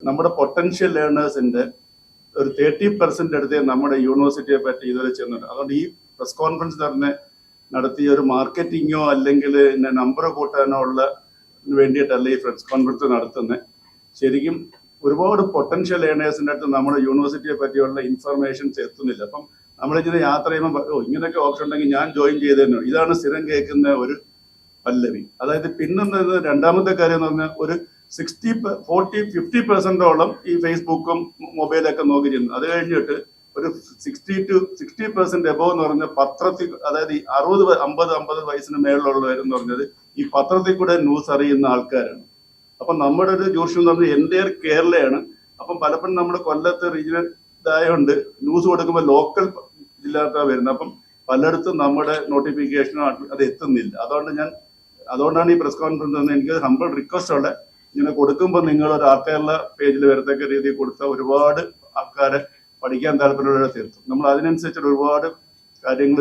നമ്മുടെ പൊട്ടൻഷ്യൽ ലേണേഴ്സിന്റെ ഒരു 30% അടുത്തേ നമ്മുടെ യൂണിവേഴ്സിറ്റിയെ പറ്റി ഇതുവരെ ചെന്നിട്ടുണ്ട്. അതുകൊണ്ട് ഈ പ്രസ് കോൺഫറൻസ് തന്നെ നടത്തിയ ഒരു മാർക്കറ്റിങ്ങോ അല്ലെങ്കിൽ നമ്പർ കൂട്ടാനോ ഉള്ള വേണ്ടിയിട്ടല്ല ഈ പ്രസ് കോൺഫറൻസ് നടത്തുന്നത്. ശരിക്കും ഒരുപാട് പൊട്ടൻഷ്യൽ ലേണേഴ്സിന്റെ അടുത്ത് നമ്മുടെ യൂണിവേഴ്സിറ്റിയെ പറ്റിയുള്ള ഇൻഫർമേഷൻസ് എത്തുന്നില്ല. അപ്പം നമ്മളിങ്ങനെ യാത്ര ചെയ്യുമ്പോൾ ഇങ്ങനെയൊക്കെ ഓപ്ഷൻ ഉണ്ടെങ്കിൽ ഞാൻ ജോയിൻ ചെയ്തേനോ, ഇതാണ് സ്ഥിരം കേൾക്കുന്ന ഒരു പല്ലവി. അതായത് പിന്നെന്താ രണ്ടാമത്തെ കാര്യം എന്ന് പറഞ്ഞാൽ ഒരു 50% ഈ ഫേസ്ബുക്കും മൊബൈലൊക്കെ നോക്കി ചെയ്യുന്നു. അത് കഴിഞ്ഞിട്ട് ഒരു 60% എബോവ് എന്ന് പറഞ്ഞ പത്രത്തിൽ, അതായത് 50 വയസ്സിന് മേളിലുള്ളവരെന്ന് പറഞ്ഞത് ഈ പത്രത്തിൽ കൂടെ ന്യൂസ് അറിയുന്ന ആൾക്കാരാണ്. അപ്പം നമ്മുടെ ഒരു ജോഷി എന്ന് പറഞ്ഞാൽ എൻ്റെ കേരളയാണ്. അപ്പം പലപ്പോഴും നമ്മൾ കൊല്ലത്ത് റീജിയണൽ ഇതായതുകൊണ്ട് ന്യൂസ് കൊടുക്കുമ്പോൾ ലോക്കൽ ജില്ലാത്ത വരുന്നത്. അപ്പം പലയിടത്തും നമ്മുടെ നോട്ടിഫിക്കേഷനോ അത് എത്തുന്നില്ല. അതുകൊണ്ടാണ് ഈ പ്രസ് കോൺഫറൻസ് എനിക്ക് ഹംബിൾ റിക്വസ്റ്റ് ഉള്ളത്. ഇങ്ങനെ കൊടുക്കുമ്പോൾ നിങ്ങൾ ഒരു കേരള പേജിൽ വരത്തക്ക രീതിയിൽ കൊടുത്ത ഒരുപാട് ആൾക്കാരെ പഠിക്കാൻ താല്പര്യമുള്ള തീർത്തും നമ്മൾ അതിനനുസരിച്ച് ഒരുപാട് കാര്യങ്ങൾ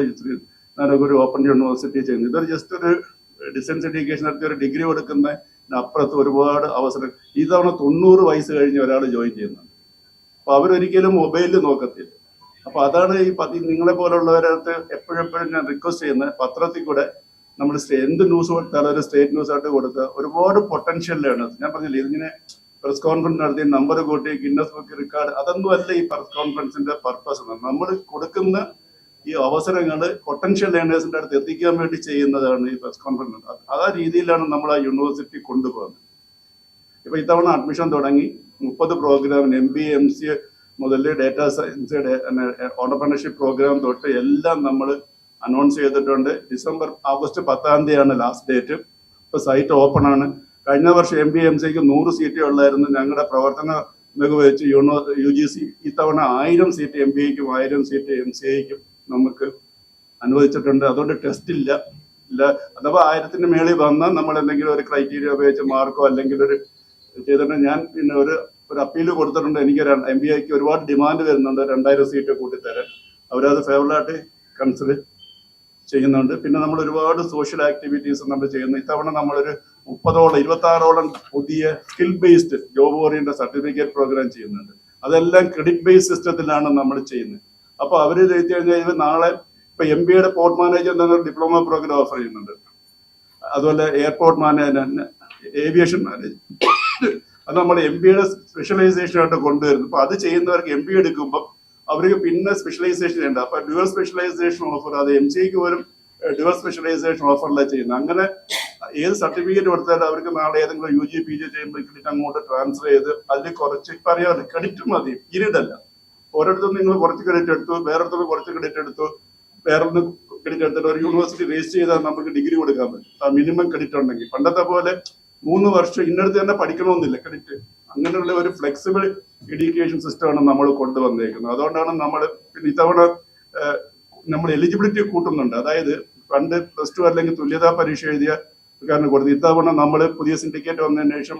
ഒരു ഓപ്പൺ യൂണിവേഴ്സിറ്റി ചെയ്യുന്നു. ഇതൊരു ജസ്റ്റ് ഒരു ഡിസ്റ്റൻസ് എഡ്യൂക്കേഷൻ നടത്തി ഒരു ഡിഗ്രി കൊടുക്കുന്നതിനപ്പുറത്ത് ഒരുപാട് അവസരം. ഈ തവണ 90 വയസ്സ് കഴിഞ്ഞ് ഒരാൾ ജോയിൻ ചെയ്യുന്നുണ്ട്. അപ്പൊ അവരൊരിക്കലും മൊബൈലിൽ നോക്കത്തില്ല. അപ്പൊ അതാണ് ഈ നിങ്ങളെ പോലുള്ളവരടുത്ത് എപ്പോഴെപ്പോഴും ഞാൻ റിക്വസ്റ്റ് ചെയ്യുന്നത്, പത്രത്തിൽ കൂടെ നമ്മൾ എന്ത് ന്യൂസ് കൊടുത്താലും ഒരു സ്റ്റേറ്റ് ന്യൂസ് ആയിട്ട് കൊടുക്കുക. ഒരുപാട് പൊട്ടൻഷ്യൽ ലേണേഴ്സ്, ഞാൻ പറഞ്ഞില്ല ഇതിങ്ങനെ പ്രസ് കോൺഫറൻസ് നടത്തി നമ്പർ കൂട്ടി ഗിന്നസ് ബുക്ക് റെക്കോർഡ്, അതൊന്നും അല്ല ഈ പ്രസ് കോൺഫറൻസിന്റെ പർപ്പസ്. നമ്മൾ കൊടുക്കുന്ന ഈ അവസരങ്ങൾ പൊട്ടൻഷ്യൽ ലേണേഴ്സിന്റെ അടുത്ത് എത്തിക്കാൻ വേണ്ടി ചെയ്യുന്നതാണ് ഈ പ്രസ് കോൺഫറൻസ്. ആ രീതിയിലാണ് നമ്മൾ ആ യൂണിവേഴ്സിറ്റി കൊണ്ടുപോകുന്നത്. ഇപ്പൊ ഇത്തവണ അഡ്മിഷൻ തുടങ്ങി 30 പ്രോഗ്രാമിന് MBA MCA മുതൽ ഡേറ്റാ സയൻസ് ഓണ്ടർപ്രണർഷിപ്പ് പ്രോഗ്രാം തൊട്ട് എല്ലാം നമ്മൾ അനൗൺസ് ചെയ്തിട്ടുണ്ട്. August 10 last date. ഇപ്പൊ സൈറ്റ് ഓപ്പൺ ആണ്. കഴിഞ്ഞ വർഷം MBA MCAക്ക് 100 സീറ്റേ ഉള്ളായിരുന്നു. ഞങ്ങളുടെ പ്രവർത്തന മികവ് വെച്ച് UGC ഇത്തവണ 1000 സീറ്റ് MBAക്കും 1000 സീറ്റ് MCAക്കും നമുക്ക് അനുവദിച്ചിട്ടുണ്ട്. അതുകൊണ്ട് ടെസ്റ്റ് ഇല്ല. അഥവാ 1000-ന് മേളിൽ വന്നാൽ നമ്മൾ എന്തെങ്കിലും ഒരു ക്രൈറ്റീരിയ ഉപയോഗിച്ച് മാർക്കോ അല്ലെങ്കിൽ ഒരു ചെയ്തിട്ട് ഞാൻ പിന്നെ ഒരു അപ്പീൽ കൊടുത്തിട്ടുണ്ട്. എനിക്ക് MBAക്ക് ഒരുപാട് ഡിമാൻഡ് വരുന്നുണ്ട്, 2000 സീറ്റ് കൂട്ടിത്തരാൻ. അവരത് ഫേവറായിട്ട് കൺസിഡർ ചെയ്യുന്നുണ്ട്. പിന്നെ നമ്മൾ ഒരുപാട് സോഷ്യൽ ആക്ടിവിറ്റീസ് നമ്മൾ ചെയ്യുന്നു. ഇത്തവണ നമ്മളൊരു 26ഓളം പുതിയ skill based job oriented certificate program ചെയ്യുന്നുണ്ട്. അതെല്ലാം ക്രെഡിറ്റ് ബേസ്ഡ് സിസ്റ്റത്തിലാണ് നമ്മൾ ചെയ്യുന്നത്. അപ്പൊ അവര് ചോദിച്ചു കഴിഞ്ഞാൽ നാളെ ഇപ്പൊ MBAയുടെ port manager diploma programme offer ചെയ്യുന്നുണ്ട്. അതുപോലെ എയർപോർട്ട് മാനേജ്, ഏവിയേഷൻ മാനേജ്, അത് നമ്മൾ MBAയുടെ സ്പെഷ്യലൈസേഷൻ ആയിട്ട് കൊണ്ടുവരുന്നു. അപ്പൊ അത് ചെയ്യുന്നവർക്ക് MBA എടുക്കുമ്പോൾ അവർക്ക് പിന്നെ സ്പെഷ്യലൈസേഷൻ ഉണ്ട്. അപ്പൊ ഡ്യുവൽ സ്പെഷ്യലൈസേഷൻ ഓഫർ, അത് MCAക്ക് പോലും ഡ്യുവൽ സ്പെഷ്യലൈസേഷൻ ഓഫറിലാണ് ചെയ്യുന്നത്. അങ്ങനെ ഏത് സർട്ടിഫിക്കറ്റ് കൊടുത്താലും അവർക്ക് നാളെ ഏതെങ്കിലും UG PG ചെയ്യുമ്പോൾ ക്രെഡിറ്റ് അങ്ങോട്ട് ട്രാൻസ്ഫർ ചെയ്ത് അതിൽ കുറച്ച് ഇപ്പൊ അറിയാമല്ലോ ക്രെഡിറ്റ് മതി, പീരീഡല്ല. ഒരിടത്തും നിങ്ങൾ കുറച്ച് ക്രെഡിറ്റ് എടുത്തു, വേറൊരിടത്തും കുറച്ച് ക്രെഡിറ്റ് എടുത്തു, വേറൊന്ന് ക്രെഡിറ്റ് എടുത്തിട്ട് ഒരു യൂണിവേഴ്സിറ്റി രജിസ്റ്റർ ചെയ്താൽ നമുക്ക് ഡിഗ്രി കൊടുക്കാൻ പറ്റും. ആ മിനിമം ക്രെഡിറ്റ് ഉണ്ടെങ്കിൽ. പണ്ടത്തെ പോലെ 3 വർഷം ഇന്നടുത്ത് തന്നെ പഠിക്കണമെന്നില്ല ക്രെഡിറ്റ്. അങ്ങനെയുള്ള ഒരു ഫ്ലെക്സിബിൾ എഡ്യൂക്കേഷൻ സിസ്റ്റമാണ് നമ്മൾ കൊണ്ടുവന്നേക്കുന്നത്. അതുകൊണ്ടാണ് നമ്മൾ ഇത്തവണ നമ്മൾ എലിജിബിലിറ്റി കൂട്ടുന്നുണ്ട്. അതായത് പണ്ട് +2 അല്ലെങ്കിൽ തുല്യതാ പരീക്ഷ എഴുതിയ കാരണം കൊടുത്തു. ഇത്തവണ നമ്മൾ പുതിയ സിൻഡിക്കേറ്റ് വന്നതിന് ശേഷം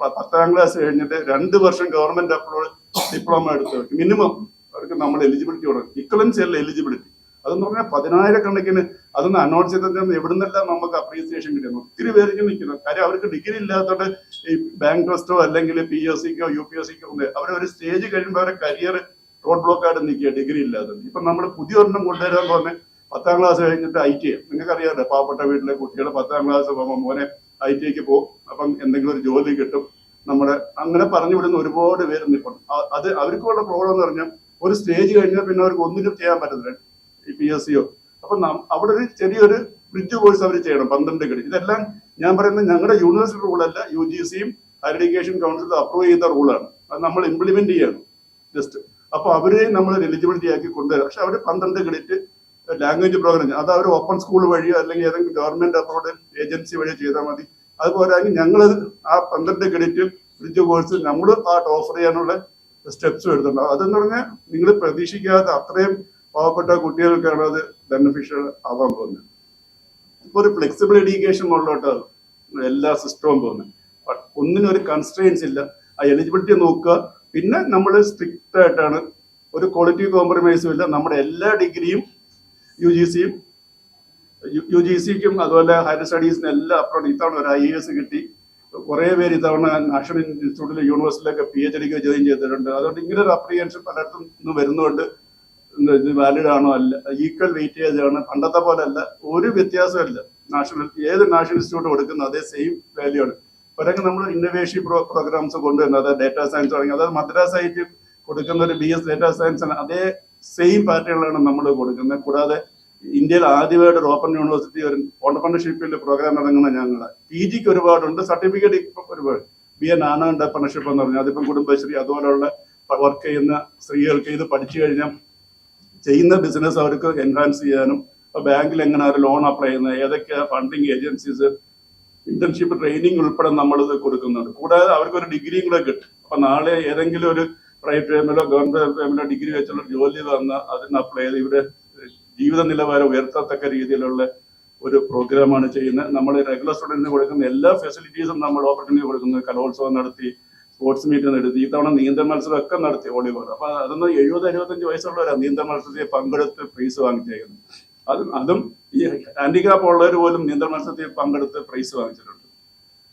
10ാം ക്ലാസ് കഴിഞ്ഞിട്ട് 2 വർഷം ഗവൺമെന്റ് അപ്രൂവൽ ഡിപ്ലോമ എടുത്തവർക്ക് മിനിമം അവർക്ക് നമ്മൾ എലിജിബിലിറ്റി കൊടുക്കും. ഇക്വലൻസി അല്ല എലിജിബിലിറ്റി. അതെന്ന് പറഞ്ഞാൽ 10,000-കണക്കിന് അതൊന്ന് അനൗൺസ് ചെയ്തത് എവിടുന്നെല്ലാം നമുക്ക് അപ്രീസിയേഷൻ കിട്ടുന്നു. ഒത്തിരി പേർക്ക് നിൽക്കുന്നു. കാര്യം അവർക്ക് ഡിഗ്രി ഇല്ലാത്തത് ഈ ബാങ്ക് ടെസ്റ്റോ അല്ലെങ്കിൽ PSCക്കോ UPSCക്കോ ഉണ്ട്. അവരൊരു സ്റ്റേജ് കഴിയുമ്പോൾ അവരെ കരിയർ റോഡ് ബ്ലോക്ക് ആയിട്ട് നിൽക്കുക ഡിഗ്രി ഇല്ലാത്തത്. ഇപ്പൊ നമ്മൾ പുതിയ ഒരെണ്ണം കൊണ്ടുവരാൻ പോകുന്നത് 10ാം ക്ലാസ് കഴിഞ്ഞിട്ട് IT. നിങ്ങൾക്ക് അറിയാമല്ലോ, പാവപ്പെട്ട വീട്ടിലെ കുട്ടികൾ 10ാം ക്ലാസ് പോകുമ്പോൾ മോനെ ITക്ക് പോകും, അപ്പം എന്തെങ്കിലും ഒരു ജോലി കിട്ടും. നമ്മുടെ അങ്ങനെ പറഞ്ഞു വിടുന്ന ഒരുപാട് പേര് നിൽക്കണം. അത് അവർക്കുള്ള പ്രോബ്ലം എന്ന് പറഞ്ഞാൽ ഒരു സ്റ്റേജ് കഴിഞ്ഞാൽ പിന്നെ അവർക്ക് ഒന്നിനും ചെയ്യാൻ പറ്റത്തില്ല, ഈ PSCയോ. അപ്പൊ അവിടെ ഒരു ചെറിയൊരു ബ്രിഡ്ജ് കോഴ്സ് അവർ ചെയ്യണം, 12 ക്രെഡിറ്റ്. ഇതെല്ലാം ഞാൻ പറയുന്നത് ഞങ്ങളുടെ യൂണിവേഴ്സിറ്റി റൂളല്ല, UGCയും ഹയർ എഡ്യൂക്കേഷൻ കൗൺസിലും അപ്രൂവ് ചെയ്ത റൂളാണ്. അത് നമ്മൾ ഇംപ്ലിമെന്റ് ചെയ്യണം ജസ്റ്റ്. അപ്പൊ അവരെ നമ്മൾ എലിജിബിലിറ്റി ആക്കി കൊണ്ടുവരാം. പക്ഷെ അവർ 12 ക്രെഡിറ്റ് ലാംഗ്വേജ് പ്രോഗ്രാം അത് അവർ ഓപ്പൺ സ്കൂൾ വഴിയോ അല്ലെങ്കിൽ ഏതെങ്കിലും ഗവൺമെന്റ് അപ്രൂവ്ഡ് ഏജൻസി വഴിയോ ചെയ്താൽ മതി. അതുപോലെ ഞങ്ങൾ ആ 12 ക്രെഡിറ്റ് ബ്രിഡ്ജ് കോഴ്സ് നമ്മൾ ഓഫർ ചെയ്യാനുള്ള സ്റ്റെപ്സും എടുത്തിട്ടുണ്ട്. അതെന്ന് പറഞ്ഞാൽ നിങ്ങൾ പ്രതീക്ഷിക്കാത്ത അത്രയും പാവപ്പെട്ട കുട്ടികൾക്കാണ് അത് ബെനിഫിഷ്യൽ ആവാൻ പോകുന്നത്. ഇപ്പൊ ഒരു ഫ്ലെക്സിബിൾ എഡ്യൂക്കേഷൻ മുകളിലോട്ടാണ് എല്ലാ സിസ്റ്റവും പോകുന്നത്. ഒന്നിനും ഒരു കൺസ്ട്രെയിൻസ് ഇല്ല. ആ എലിജിബിലിറ്റി നോക്കുക. പിന്നെ നമ്മൾ സ്ട്രിക്റ്റ് ആയിട്ടാണ്, ഒരു ക്വാളിറ്റി കോംപ്രമൈസും ഇല്ല. നമ്മുടെ എല്ലാ ഡിഗ്രിയും UGCക്കും അതുപോലെ ഹയർ സ്റ്റഡീസിനും എല്ലാം അപ്രോഡ്. ഇത്തവണ ഒരു IAS കിട്ടി, കുറെ പേര് ഇത്തവണ നാഷണൽ ഇൻസ്റ്റിറ്റ്യൂട്ടിൽ യൂണിവേഴ്സിറ്റിയിലൊക്കെ PhD ജോയിൻ ചെയ്തിട്ടുണ്ട്. അതുകൊണ്ട് ഇങ്ങനെ ഒരു അപ്രിഹെൻഷൻ പലയിടത്തും ഇന്ന് വരുന്നുണ്ട്. ഇത് വാലിഡ് ആണോ അല്ല, ഈക്വൽ വെയിറ്റേജ് ആണ്, പണ്ടത്തെ പോലെ അല്ല, ഒരു വ്യത്യാസമില്ല. ഏത് നാഷണൽ ഇൻസ്റ്റിറ്റ്യൂട്ട് കൊടുക്കുന്ന അതേ സെയിം വാല്യൂ ആണ്. അവരൊക്കെ നമ്മൾ ഇന്നോവേഷൻ പ്രോഗ്രാംസ് കൊണ്ടുവരുന്നത്, അതായത് ഡേറ്റാ സയൻസ് തുടങ്ങി, അതായത് മദ്രാസ് ഐറ്റ് കൊടുക്കുന്ന ഒരു BS ഡേറ്റാ സയൻസ് ആണ്, അതേ സെയിം പാറ്റേണിലാണ് നമ്മൾ കൊടുക്കുന്നത്. കൂടാതെ ഇന്ത്യയിൽ ആദ്യമായിട്ട് ഒരു ഓപ്പൺ യൂണിവേഴ്സിറ്റി ഒരു ഓണ്ടർപ്രണർഷിപ്പിൽ പ്രോഗ്രാം നടങ്ങുന്ന ഞങ്ങൾ. PG ഒരുപാടുണ്ട്, സർട്ടിഫിക്കറ്റ് ഇപ്പം ഒരുപാട്. BA നാനോ എന്റർപ്രണർഷിപ്പ് എന്ന് പറഞ്ഞാൽ അതിപ്പം കുടുംബശ്രീ അതുപോലുള്ള വർക്ക് ചെയ്യുന്ന സ്ത്രീകൾക്ക് ഇത് പഠിച്ചു കഴിഞ്ഞാൽ ചെയ്യുന്ന ബിസിനസ് അവർക്ക് എൻഹാൻസ് ചെയ്യാനും, ബാങ്കിൽ എങ്ങനെ ഒരു ലോൺ അപ്ലൈ ചെയ്യുന്നത്, ഏതൊക്കെ ഫണ്ടിങ് ഏജൻസീസ്, ഇന്റേൺഷിപ്പ് ട്രെയിനിങ് ഉൾപ്പെടെ നമ്മളിത് കൊടുക്കുന്നുണ്ട്. കൂടാതെ അവർക്കൊരു ഡിഗ്രിയും കൂടെ കിട്ടും. അപ്പൊ നാളെ ഏതെങ്കിലും ഒരു പ്രൈവറ്റ് ഫേമിലോ ഗവൺമെന്റ് ഫേമിലോ ഡിഗ്രി വെച്ചുള്ള ജോലി വന്ന് അതിന് അപ്ലൈ ചെയ്ത് ഇവിടെ ജീവിത നിലവാരം ഉയർത്തത്തക്ക രീതിയിലുള്ള ഒരു പ്രോഗ്രാമാണ് ചെയ്യുന്നത്. നമ്മൾ റെഗുലർ സ്റ്റുഡൻസിന് കൊടുക്കുന്ന എല്ലാ ഫെസിലിറ്റീസും നമ്മൾ ഓപ്പർച്യൂണിറ്റി കൊടുക്കുന്നത്. കലോത്സവം നടത്തി, സ്പോർട്സ് മീറ്റ് നടത്തി, ഇത്തവണ നീന്തൽ മത്സരം ഒക്കെ നടത്തി, വോളിബോൾ. അപ്പൊ അതൊന്ന് 70-75 വയസ്സുള്ളവരാണ് നീന്തൽ മത്സരത്തിൽ പങ്കെടുത്ത് പ്രൈസ് വാങ്ങിച്ചേക്കുന്നത്. അതും ഈ ഹാൻഡിക്യാപ്പ് ഉള്ളവർ പോലും നീന്തൽ മത്സരത്തിൽ പങ്കെടുത്ത് പ്രൈസ് വാങ്ങിച്ചിട്ടുണ്ട്.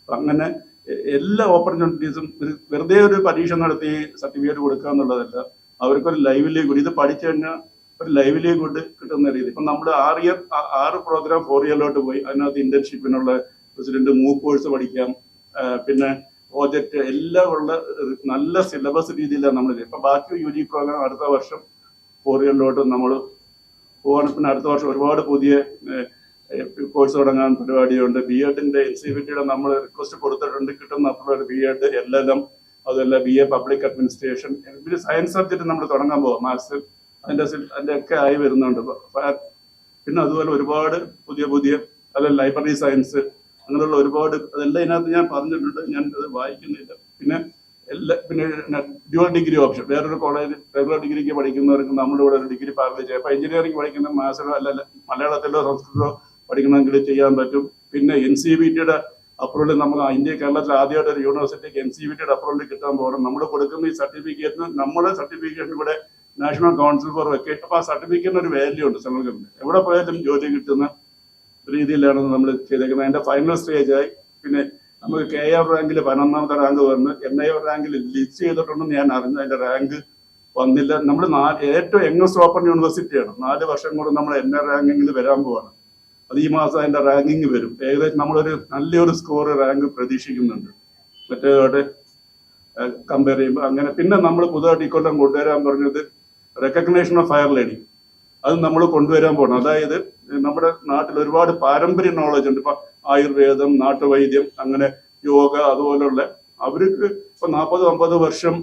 അങ്ങനെ എല്ലാ ഓപ്പർച്യൂണിറ്റീസും വെറുതെ ഒരു പരീക്ഷ നടത്തി സർട്ടിഫിക്കറ്റ് കൊടുക്കുക എന്നുള്ളതല്ല, അവർക്കൊരു ലൈവ്ലിഹുഡ്, ഇത് പഠിച്ചു കഴിഞ്ഞാൽ ഒരു ലൈവ്ലിഹുഡ് കിട്ടുന്ന രീതി. ഇപ്പം നമ്മൾ 6 പ്രോഗ്രാം 4 ഇയറിലോട്ട് പോയി. അതിനകത്ത് ഇന്റേൺഷിപ്പിനുള്ള പ്രസിഡന്റ്, മൂക്ക് കോഴ്സ് പഠിക്കാം, പിന്നെ പ്രോജക്റ്റ് എല്ലാം ഉള്ള നല്ല സിലബസ് രീതിയിലാണ് നമ്മൾ. ഇപ്പം ബാക്കി UG പ്രോഗ്രാം അടുത്ത വർഷം 4 ഇയറിലോട്ട് നമ്മൾ പോകണം. പിന്നെ അടുത്ത വർഷം ഒരുപാട് പുതിയ കോഴ്സ് തുടങ്ങാൻ പരിപാടിയുണ്ട്. BEdന്റെ NCVTയുടെ നമ്മൾ റിക്വസ്റ്റ് കൊടുത്തിട്ടുണ്ട്. കിട്ടുന്ന അപ്പോൾ BEd, LLM, അതുപോലെ BA പബ്ലിക് അഡ്മിനിസ്ട്രേഷൻ, പിന്നെ സയൻസ് സബ്ജക്ട് നമ്മൾ തുടങ്ങാൻ പോകാം. മാത്സ് അതിന്റെ ഒക്കെ ആയി വരുന്നുണ്ട്. പിന്നെ അതുപോലെ ഒരുപാട് പുതിയ അല്ല ലൈബ്രറി സയൻസ്, അങ്ങനെയുള്ള ഒരുപാട്, അതെല്ലാം ഇതിനകത്ത് ഞാൻ പറഞ്ഞിട്ടുണ്ട്. ഞാൻ അത് വായിക്കുന്നില്ല. പിന്നെ ഡ്യുവൽ ഡിഗ്രി ഓപ്ഷൻ, വേറൊരു കോളേജ് റെഗുലർ ഡിഗ്രിക്ക് പഠിക്കുന്നവർക്ക് നമ്മുടെ ഇവിടെ ഒരു ഡിഗ്രി പാർലി ചെയ്യാം. അപ്പൊ എഞ്ചിനീയറിംഗ് പഠിക്കുന്ന മാത്സിലോ അല്ല മലയാളത്തിലോ സംസ്കൃതമോ പഠിക്കണമെങ്കിൽ ചെയ്യാൻ പറ്റും. പിന്നെ NCVTയുടെ അപ്രൂവൽ, നമ്മൾ ഇന്ത്യ കേരളത്തിൽ ആദ്യമായിട്ട് ഒരു യൂണിവേഴ്സിറ്റിക്ക് NCVTയുടെ അപ്രൂവൽ കിട്ടാൻ പോകണം. നമ്മൾ കൊടുക്കുന്ന ഈ സർട്ടിഫിക്കറ്റിന് നമ്മുടെ സർട്ടിഫിക്കറ്റിന് ഇവിടെ നാഷണൽ കൗൺസിൽ ഫോർ വെക്കേഷൻ, അപ്പൊ ആ സർട്ടിഫിക്കറ്റിന് ഒരു വാല്യൂ ഉണ്ട്. സെൻട്രൽ ഗവൺമെന്റ് എവിടെ പോയാലും ജോലി കിട്ടുന്ന രീതിയിലാണ് നമ്മൾ ചെയ്തേക്കുന്നത്. അതിന്റെ ഫൈനൽ സ്റ്റേജായി. പിന്നെ നമുക്ക് KR റാങ്കിൽ 11ാമത്തെ റാങ്ക് വന്ന്, NIR റാങ്കിൽ ലിസ്റ്റ് ചെയ്തിട്ടുണ്ടെന്ന് ഞാൻ അറിഞ്ഞു. അതിന്റെ റാങ്ക് വന്നില്ല. നമ്മൾ ഏറ്റവും യങ്ങസ്റ്റ് ഓപ്പൺ യൂണിവേഴ്സിറ്റിയാണ്. 4 വർഷം കൊണ്ട് നമ്മൾ NIR റാങ്കിങ്ങിൽ വരാൻ പോവാണ്. അത് ഈ മാസം അതിന്റെ റാങ്കിങ് വരും. ഏകദേശം നമ്മളൊരു നല്ലൊരു സ്കോർ റാങ്ക് പ്രതീക്ഷിക്കുന്നുണ്ട് മറ്റേതോടെ കമ്പയർ ചെയ്യുമ്പോൾ. അങ്ങനെ പിന്നെ നമ്മൾ പുതുതായിട്ട് ഇക്കൊല്ലം കൊണ്ടുവരാൻ പറഞ്ഞത് റെക്കഗ്നേഷൻ ഓഫ് ഫയർ ലേഡി. അത് നമ്മൾ കൊണ്ടുവരാൻ പോകണം. അതായത് നമ്മുടെ നാട്ടിൽ ഒരുപാട് പാരമ്പര്യ നോളജ് ഉണ്ട്. ഇപ്പൊ ആയുർവേദം, നാട്ടുവൈദ്യം, അങ്ങനെ യോഗ, അതുപോലുള്ള അവർക്ക് ഇപ്പൊ 40-50 വർഷം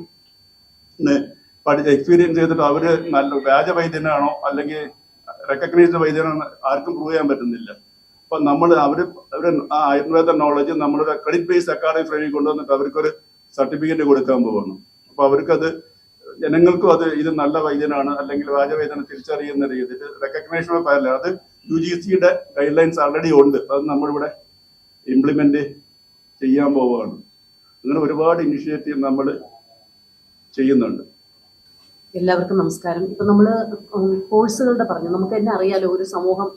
പഠിച്ച എക്സ്പീരിയൻസ് ചെയ്തിട്ട് അവര് നല്ല വ്യാജവൈദ്യനാണോ അല്ലെങ്കിൽ റെക്കഗ്നൈസ്ഡ് വൈദ്യനാണോ ആർക്കും പ്രൂവ് ചെയ്യാൻ പറ്റുന്നില്ല. അപ്പൊ അവര് ആ ആയുർവേദ നോളജ് നമ്മളുടെ ക്രെഡിറ്റ് ബേസ്ഡ് അക്കാഡമിക് ഫ്രെയിമിൽ കൊണ്ടുവന്നിട്ട് അവർക്കൊരു സർട്ടിഫിക്കറ്റ് കൊടുക്കാൻ പോകണം. അപ്പൊ അവർക്കത് ജനങ്ങൾക്കും അത് ഇത് നല്ല വൈദ്യനാണ് അല്ലെങ്കിൽ വ്യാജവൈദ്യനെ തിരിച്ചറിയുന്ന രീതിയിൽ റെക്കഗ്നേഷൻ ഓഫ് ഫയർ, അത് UGCയുടെ ഗൈഡ് ലൈൻസ് ഓൾറെഡി ഉണ്ട്. അത് നമ്മളിവിടെ ഇംപ്ലിമെന്റ് ചെയ്യാൻ പോവുകയാണ്. അങ്ങനെ ഒരുപാട് ഇനിഷ്യേറ്റീവ് നമ്മൾ ചെയ്യുന്നുണ്ട്. എല്ലാവർക്കും നമസ്കാരം. ഇപ്പൊ നമ്മള് കോഴ്സുകളുടെ പറഞ്ഞു, നമുക്ക് തന്നെ അറിയാലോ, ഒരു സമൂഹം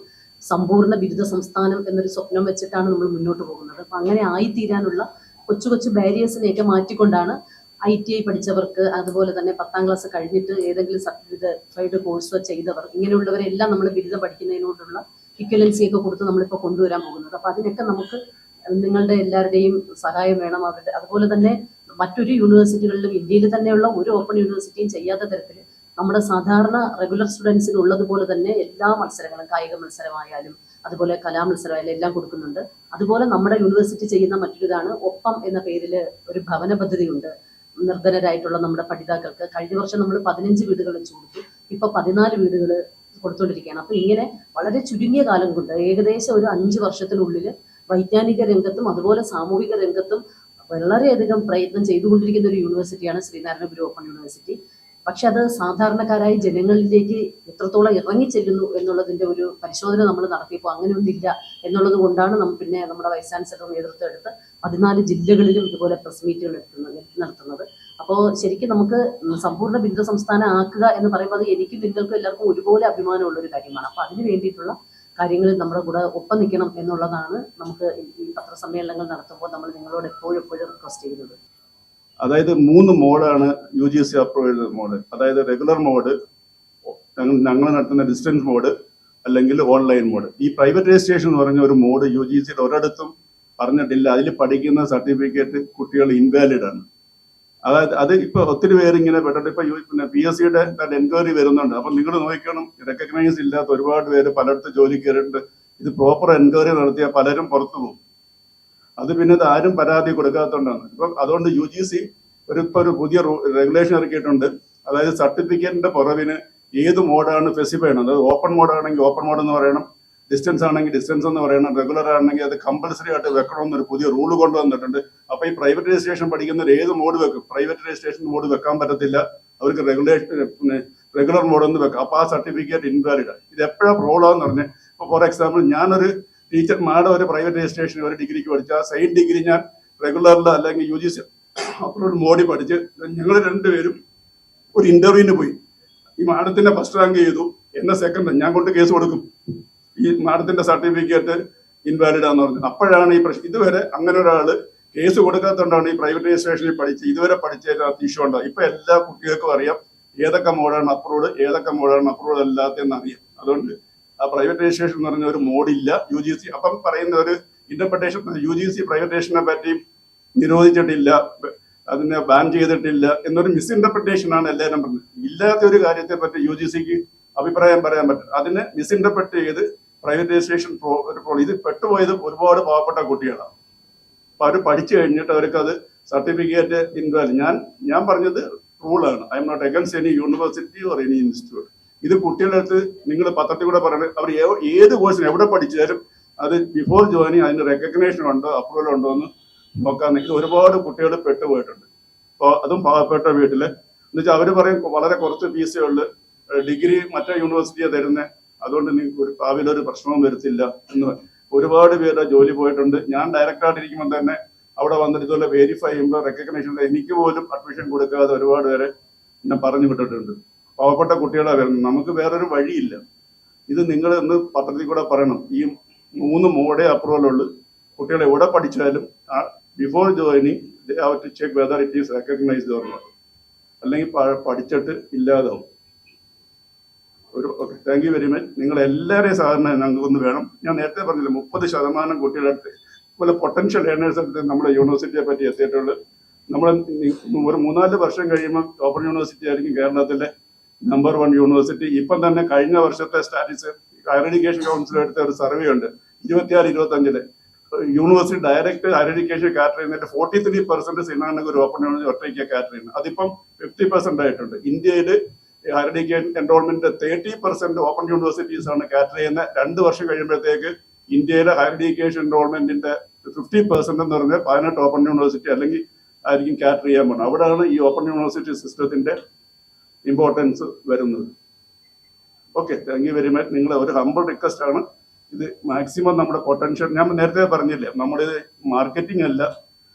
സമ്പൂർണ്ണ ബിരുദ സംസ്ഥാനം എന്നൊരു സ്വപ്നം വെച്ചിട്ടാണ് നമ്മൾ മുന്നോട്ട് പോകുന്നത്. അപ്പൊ അങ്ങനെ ആയിത്തീരാനുള്ള കൊച്ചു ബാരിയേഴ്സിനെയൊക്കെ മാറ്റിക്കൊണ്ടാണ് ITI പഠിച്ചവർക്ക്, അതുപോലെ തന്നെ 10ാം ക്ലാസ് കഴിഞ്ഞിട്ട് ഏതെങ്കിലും സർട്ടിഫൈഡ് കോഴ്സോ ചെയ്തവർ, ഇങ്ങനെയുള്ളവരെല്ലാം നമ്മൾ ബിരുദം പഠിക്കുന്നതിനോടുള്ള ഇക്വലൻസി ഒക്കെ കൊടുത്ത് നമ്മളിപ്പോൾ കൊണ്ടുവരാൻ പോകുന്നത്. അപ്പൊ അതിനൊക്കെ നമുക്ക് നിങ്ങളുടെ എല്ലാവരുടെയും സഹായം വേണം. അതുപോലെ തന്നെ മറ്റൊരു യൂണിവേഴ്സിറ്റികളിലും ഇന്ത്യയിൽ തന്നെയുള്ള ഒരു ഓപ്പൺ യൂണിവേഴ്സിറ്റിയും ചെയ്യാത്ത തരത്തിൽ നമ്മുടെ സാധാരണ റെഗുലർ സ്റ്റുഡൻസിന് ഉള്ളതുപോലെ തന്നെ എല്ലാ മത്സരങ്ങളും, കായിക മത്സരമായാലും അതുപോലെ കലാമത്സരമായാലും എല്ലാം കൊടുക്കുന്നുണ്ട്. അതുപോലെ നമ്മുടെ യൂണിവേഴ്സിറ്റി ചെയ്യുന്ന മറ്റൊരിതാണ് ഒപ്പം എന്ന പേരിൽ ഒരു ഭവന പദ്ധതിയുണ്ട് നിർധനരായിട്ടുള്ള നമ്മുടെ പഠിതാക്കൾക്ക്. കഴിഞ്ഞ വർഷം നമ്മൾ 15 വീടുകൾ വെച്ച് കൊടുത്തു. ഇപ്പൊ 14 വീടുകൾ കൊടുത്തുകൊണ്ടിരിക്കുകയാണ്. അപ്പൊ ഇങ്ങനെ വളരെ ചുരുങ്ങിയ കാലം കൊണ്ട് ഏകദേശം ഒരു 5 വർഷത്തിനുള്ളിൽ വൈജ്ഞാനിക രംഗത്തും അതുപോലെ സാമൂഹിക രംഗത്തും വളരെയധികം പ്രയത്നം ചെയ്തുകൊണ്ടിരിക്കുന്ന ഒരു യൂണിവേഴ്സിറ്റിയാണ് ശ്രീനാരായണ ഗുരു ഓപ്പൺ യൂണിവേഴ്സിറ്റി. പക്ഷെ അത് സാധാരണക്കാരായ ജനങ്ങളിലേക്ക് എത്രത്തോളം ഇറങ്ങിച്ചെല്ലുന്നു എന്നുള്ളതിന്റെ ഒരു പരിശോധന നമ്മൾ നടത്തിയപ്പോൾ അങ്ങനെ ഒന്നില്ല എന്നുള്ളത് കൊണ്ടാണ് പിന്നെ നമ്മുടെ വൈസ് ചാൻസലർ നേതൃത്വം എടുത്ത് 14 ജില്ലകളിലും ഇതുപോലെ പ്രസ് മീറ്റുകൾ നടത്തുന്നത്. അപ്പോൾ ശരിക്കും നമുക്ക് സമ്പൂർണ്ണ ബിരുദ സംസ്ഥാനം ആക്കുക എന്ന് പറയുമ്പോൾ അത് എനിക്കും നിങ്ങൾക്കും എല്ലാവർക്കും ഒരുപോലെ അഭിമാനമുള്ള ഒരു കാര്യമാണ്. അപ്പൊ അതിന് വേണ്ടിയിട്ടുള്ള കാര്യങ്ങളിൽ നമ്മുടെ കൂടെ ഒപ്പം നിൽക്കണം എന്നുള്ളതാണ് നമുക്ക് ഈ പത്രസമ്മേളനങ്ങൾ നടത്തുമ്പോൾ നമ്മൾ നിങ്ങളോട് എപ്പോഴും റിക്വസ്റ്റ് ചെയ്യുന്നത്. അതായത് 3 മോഡാണ് UGC അപ്രൂവ് ചെയ്ത മോഡ്. അതായത് റെഗുലർ മോഡ്, ഞങ്ങൾ നടത്തുന്ന ഡിസ്റ്റൻസ് മോഡ്, അല്ലെങ്കിൽ ഓൺലൈൻ മോഡ്. ഈ പ്രൈവറ്റ് രജിസ്ട്രേഷൻ എന്ന് പറഞ്ഞ ഒരു മോഡ് UGC ഒരിടത്തും പറഞ്ഞിട്ടില്ല. അതിൽ പഠിക്കുന്ന സർട്ടിഫിക്കറ്റ് കുട്ടികൾ ഇൻവാലിഡ് ആണ്. അതായത് അത് ഇപ്പൊ ഒത്തിരി പേര് ഇങ്ങനെ പെട്ടിട്ട് ഇപ്പൊ പിന്നെ PSCയുടെ എൻക്വയറി വരുന്നുണ്ട്. അപ്പൊ നിങ്ങൾ നോക്കണം, റെക്കഗ്നൈസ് ഇല്ലാത്ത ഒരുപാട് പേര് പലയിടത്ത് ജോലി കയറിയിട്ടുണ്ട്. ഇത് പ്രോപ്പർ എൻക്വയറി നടത്തിയാൽ പലരും പുറത്തു പോകും. അത് പിന്നെ ഇത് ആരും പരാതി കൊടുക്കാത്തതുകൊണ്ടാണ്. ഇപ്പൊ അതുകൊണ്ട് UGC ഇപ്പൊ ഒരു പുതിയ റെഗുലേഷൻ ഇറക്കിയിട്ടുണ്ട്. അതായത് സർട്ടിഫിക്കറ്റിന്റെ പുറവിന് ഏത് മോഡാണ് സ്പെസിഫൈ ചെയ്യണം. അതായത് ഓപ്പൺ മോഡ് ആണെങ്കിൽ ഓപ്പൺ മോഡ് എന്ന് പറയണം, ഡിസ്റ്റൻസ് ആണെങ്കിൽ ഡിസ്റ്റൻസ് എന്ന് പറയണം, റെഗുലർ ആണെങ്കിൽ അത് കമ്പൽസറി ആയിട്ട് വെക്കണമെന്നൊരു പുതിയ റൂൾ കൊണ്ടുവന്നിട്ടുണ്ട്. അപ്പൊ ഈ പ്രൈവറ്റ് രജിസ്ട്രേഷൻ പഠിക്കുന്നവർ ഏത് മോഡ് വെക്കും? പ്രൈവറ്റ് രജിസ്ട്രേഷൻ മോഡ് വെക്കാൻ പറ്റത്തില്ല. അവർക്ക് റെഗുലർ മോഡ് ഒന്ന് വെക്കാം. അപ്പൊ ആ സർട്ടിഫിക്കറ്റ് ഇൻവാലിഡ് ആണ്. ഇത് എപ്പോഴാണ് പ്രോബ്ലം എന്ന് പറഞ്ഞാൽ, ഇപ്പൊ ഫോർ എക്സാമ്പിൾ ഞാനൊരു ടീച്ചർ മാഡം ഒരു പ്രൈവറ്റ് രജിസ്ട്രേഷൻ ഒരു ഡിഗ്രിക്ക് പഠിച്ച ആ സെയിം ഡിഗ്രി ഞാൻ റെഗുലറിൽ അല്ലെങ്കിൽ UGC അപ്രൂവ്ഡ് മോഡിൽ പഠിച്ച് ഞങ്ങൾ രണ്ടുപേരും ഒരു ഇന്റർവ്യൂവിന് പോയി. ഈ മാഡത്തിന്റെ ഫസ്റ്റ് റാങ്ക് ചെയ്തു, എന്നെ സെക്കൻഡ്. ഞാൻ കൊണ്ട് കേസ് കൊടുക്കും, ഈ മാഡത്തിന്റെ സർട്ടിഫിക്കറ്റ് ഇൻവാലിഡ് ആണെന്ന് പറഞ്ഞു. അപ്പോഴാണ് ഈ പ്രശ്നം. ഇതുവരെ അങ്ങനെ ഒരാള് കേസ് കൊടുക്കാത്തതുകൊണ്ടാണ് ഈ പ്രൈവറ്റ് രജിസ്ട്രേഷനിൽ പഠിച്ച് ഇതുവരെ പഠിച്ചതിനകത്ത് ഇഷ്യൂ ഉണ്ടാവും. ഇപ്പൊ എല്ലാ കുട്ടികൾക്കും അറിയാം ഏതൊക്കെ മോഡാണ് അപ്രൂവ്ഡ്, ഏതൊക്കെ മോഡാണ് അപ്രൂവ്ഡ് അല്ലാത്തതെന്ന് അറിയാം. അതുകൊണ്ട് ആ പ്രൈവറ്റ് രജിസ്ട്രേഷൻ എന്ന് പറഞ്ഞ ഒരു മോഡില്ല UGC. അപ്പം പറയുന്ന ഒരു ഇന്റർപ്രിട്ടേഷൻ UGC പ്രൈവറ്റ് രജിസ്ട്രേഷനെ പറ്റി നിരോധിച്ചിട്ടില്ല, അതിനെ ബാൻ ചെയ്തിട്ടില്ല എന്നൊരു മിസ്ഇന്റർപ്രിട്ടേഷൻ ആണ് എല്ലാവരും പറഞ്ഞത്. ഇല്ലാത്ത ഒരു കാര്യത്തെ പറ്റി UGCക്ക് അഭിപ്രായം പറയാൻ പറ്റും. അതിനെ മിസ്ഇന്റർപ്രറ്റ് ചെയ്ത് പ്രൈവറ്റ് രജിസ്ട്രേഷൻ ഇത് പെട്ടുപോയത് ഒരുപാട് പാവപ്പെട്ട കുട്ടികളാണ്. അപ്പൊ അവർ പഠിച്ചു കഴിഞ്ഞിട്ട് അവർക്ക് അത് സർട്ടിഫിക്കറ്റ് ഇൻവാലിഡ്. ഞാൻ പറഞ്ഞത് റൂളാണ്. I am not against any university or any institute. ഇത് കുട്ടികളുടെ അടുത്ത് നിങ്ങൾ പത്രത്തിൽ കൂടെ പറയുന്നത് അവർ ഏത് കോഴ്സിന് എവിടെ പഠിച്ചാലും അത് ബിഫോർ ജോയിനിങ് അതിന് റെക്കഗ്നേഷൻ ഉണ്ടോ അപ്രൂവൽ ഉണ്ടോ എന്ന് നോക്കാൻ. ഇത് ഒരുപാട് കുട്ടികൾ പെട്ടുപോയിട്ടുണ്ട്. അപ്പോൾ അതും പാവപ്പെട്ട വീട്ടില് എന്നുവെച്ചാൽ അവർ പറയും വളരെ കുറച്ച് ഫീസേ ഉള്ളു, ഡിഗ്രി മറ്റേ യൂണിവേഴ്സിറ്റിയാണ് തരുന്നത്, അതുകൊണ്ട് നിങ്ങൾക്ക് ഒരു ഭാവിയിൽ ഒരു പ്രശ്നവും വരുത്തില്ല എന്ന് ഒരുപാട് പേരുടെ ജോലി പോയിട്ടുണ്ട്. ഞാൻ ഡയറക്ടറായിട്ടിരിക്കുമ്പോൾ തന്നെ അവിടെ വന്നിട്ട് ഇതുപോലെ വെരിഫൈ ചെയ്യുമ്പോൾ റെക്കഗ്നേഷൻ എനിക്ക് പോലും അഡ്മിഷൻ കൊടുക്കാതെ ഒരുപാട് പേരെ ഞാൻ പറഞ്ഞു വിട്ടിട്ടുണ്ട്. പാവപ്പെട്ട കുട്ടികളെ വരുന്നത്. നമുക്ക് വേറൊരു വഴിയില്ല. ഇത് നിങ്ങൾ ഇന്ന് പത്രത്തിൽ കൂടെ പറയണം. ഈ 3 മോഡേ അപ്രൂവൽ ഉള്ളു. കുട്ടികൾ എവിടെ പഠിച്ചാലും before joining they have to check whether it is recognised or not. അല്ലെങ്കിൽ പഠിച്ചിട്ട് ഇല്ലാതാവും. Okay, thank you very much. നിങ്ങൾ എല്ലാവരെയും സഹകരണം ഞങ്ങൾക്കൊന്ന് വേണം. ഞാൻ നേരത്തെ പറഞ്ഞില്ല 30% കുട്ടികളുടെ അടുത്ത് അതുപോലെ പൊട്ടൻഷ്യൽ ലേണേഴ്സ് അടുത്ത് നമ്മുടെ യൂണിവേഴ്സിറ്റിയെ പറ്റി എത്തിയിട്ടുള്ളത്. നമ്മൾ ഒരു 3-4 വർഷം കഴിയുമ്പോൾ ഓപ്പൺ യൂണിവേഴ്സിറ്റി ആയിരിക്കും കേരളത്തിലെ നമ്പർ 1 യൂണിവേഴ്സിറ്റി. ഇപ്പം തന്നെ കഴിഞ്ഞ വർഷത്തെ സ്റ്റാറ്റിസ് ഹയർ എഡ്യൂക്കേഷൻ കൗൺസിൽ എടുത്ത ഒരു സർവേ ഉണ്ട് 26-25 യൂണിവേഴ്സിറ്റി ഡയറക്റ്റ് ഹയർ എഡ്യൂക്കേഷൻ കാറ്റർ ചെയ്യുന്നതിന്റെ 43% ശ്രീനഗർ ഒരു ഓപ്പൺ യൂണിവേഴ്സിറ്റി ഒറ്റയ്ക്ക് കാറ്റർ ചെയ്യുന്നത്. അതിപ്പം 50% ആയിട്ടുണ്ട്. ഇന്ത്യയിൽ higher education enrolment 30% open universities ആണ് കാറ്റർ ചെയ്യുന്നത്. 2 വർഷം കഴിയുമ്പോഴത്തേക്ക് ഇന്ത്യയിലെ ഹയർ എഡ്യൂക്കേഷൻ എൻറോൾമെന്റിന്റെ 50% എന്ന് പറഞ്ഞാൽ 18 ഓപ്പൺ യൂണിവേഴ്സിറ്റി അല്ലെങ്കിൽ ആയിരിക്കും കാറ്റർ ചെയ്യാൻ പോകുന്നത്. അവിടെയാണ് ഈ ഓപ്പൺ യൂണിവേഴ്സിറ്റി സിസ്റ്റത്തിന്റെ ഇമ്പോർട്ടൻസ് വരുന്നത്. Okay, thank you very much. നിങ്ങളെ ഒരു ഹംബിൾ റിക്വസ്റ്റ് ആണ്. ഇത് മാക്സിമം നമ്മുടെ പൊട്ടൻഷ്യൽ, ഞാൻ നേരത്തെ പറഞ്ഞില്ലേ, നമ്മളിത് മാർക്കറ്റിംഗ് അല്ല,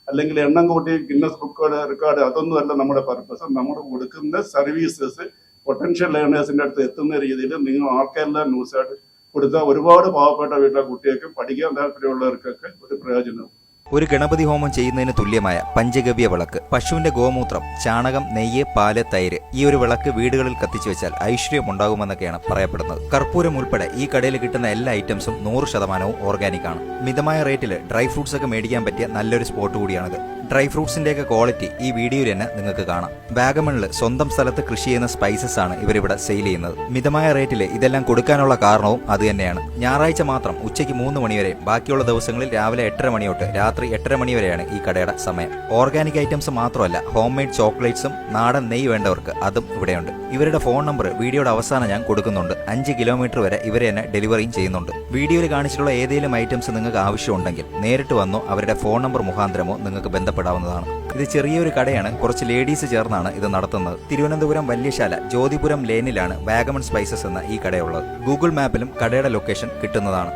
അല്ലെങ്കിൽ എണ്ണം കൂട്ടി ഗിന്നസ് ബുക്ക് റെക്കോർഡ്, അതൊന്നും അല്ല നമ്മുടെ പർപ്പസ്. നമ്മൾ കൊടുക്കുന്ന സർവീസസ് പൊട്ടൻഷ്യൽ ലേണേഴ്സിന്റെ അടുത്ത് എത്തുന്ന രീതിയിൽ നിങ്ങൾ ആൾക്കെല്ലാം ന്യൂസായിട്ട് കൊടുത്താൽ ഒരുപാട് പാവപ്പെട്ട വീട്ടിലെ കുട്ടികൾക്ക് പഠിക്കാൻ താല്പര്യമുള്ളവർക്കൊക്കെ ഒരു പ്രയോജനം. ഒരു ഗണപതി ഹോമം ചെയ്യുന്നതിന് തുല്യമായ പഞ്ചഗവ്യ വിളക്ക്, പശുവിന്റെ ഗോമൂത്രം, ചാണകം, നെയ്യ്, പാല്, തൈര്, ഈ ഒരു വിളക്ക് വീടുകളിൽ കത്തിച്ചു വെച്ചാൽ ഐശ്വര്യം ഉണ്ടാകുമെന്നൊക്കെയാണ് പറയപ്പെടുന്നത്. കർപ്പൂരം ഉൾപ്പെടെ ഈ കടയിൽ കിട്ടുന്ന എല്ലാ ഐറ്റംസും 100% ഓർഗാനിക് ആണ്. മിതമായ റേറ്റിൽ ഡ്രൈ ഫ്രൂട്ട്സ് ഒക്കെ മേടിക്കാൻ പറ്റിയ നല്ലൊരു സ്പോട്ട് കൂടിയാണിത്. ഡ്രൈ ഫ്രൂട്ട്സിന്റെയൊക്കെ ക്വാളിറ്റി ഈ വീഡിയോയിൽ തന്നെ നിങ്ങൾക്ക് കാണാം. വാഗമണിൽ സ്വന്തം സ്ഥലത്ത് കൃഷി ചെയ്യുന്ന സ്പൈസസ് ആണ് ഇവരിവിടെ സെയിൽ ചെയ്യുന്നത്. മിതമായ റേറ്റിൽ ഇതെല്ലാം കൊടുക്കാനുള്ള കാരണവും അത് തന്നെയാണ്. ഞായറാഴ്ച മാത്രം ഉച്ചയ്ക്ക് 3 മണി വരെ, ബാക്കിയുള്ള ദിവസങ്ങളിൽ രാവിലെ 8:30 മണി തൊട്ട് രാത്രി 8:30 മണി വരെയാണ് ഈ കടയുടെ സമയം. ഓർഗാനിക് ഐറ്റംസ് മാത്രമല്ല, ഹോം മെയ്ഡ് ചോക്ലേറ്റ്സും നാടൻ നെയ്യ് വേണ്ടവർക്ക് അതും ഇവിടെയുണ്ട്. ഇവരുടെ ഫോൺ നമ്പർ വീഡിയോയുടെ അവസാനം ഞാൻ കൊടുക്കുന്നുണ്ട്. 5 കിലോമീറ്റർ വരെ ഇവരെ തന്നെ ഡെലിവറിയും ചെയ്യുന്നുണ്ട്. വീഡിയോയിൽ കാണിച്ചിട്ടുള്ള ഏതെങ്കിലും ഐറ്റംസ് നിങ്ങൾക്ക് ആവശ്യമുണ്ടെങ്കിൽ നേരിട്ട് വന്നോ അവരുടെ ഫോൺ നമ്പർ മുഖാന്തരമോ നിങ്ങൾക്ക് ബന്ധപ്പെടാവുന്നതാണ്. ഇത് ചെറിയൊരു കടയാണ്. കുറച്ച് ലേഡീസ് ചേർന്നാണ് ഇത് നടത്തുന്നത്. തിരുവനന്തപുരം വല്യശാല ജ്യോതിപുരം ലേനിലാണ് വാഗമൺ സ്പൈസസ് എന്ന ഈ കടയുള്ളത്. ഗൂഗിൾ മാപ്പിലും കടയുടെ ലൊക്കേഷൻ കിട്ടുന്നതാണ്.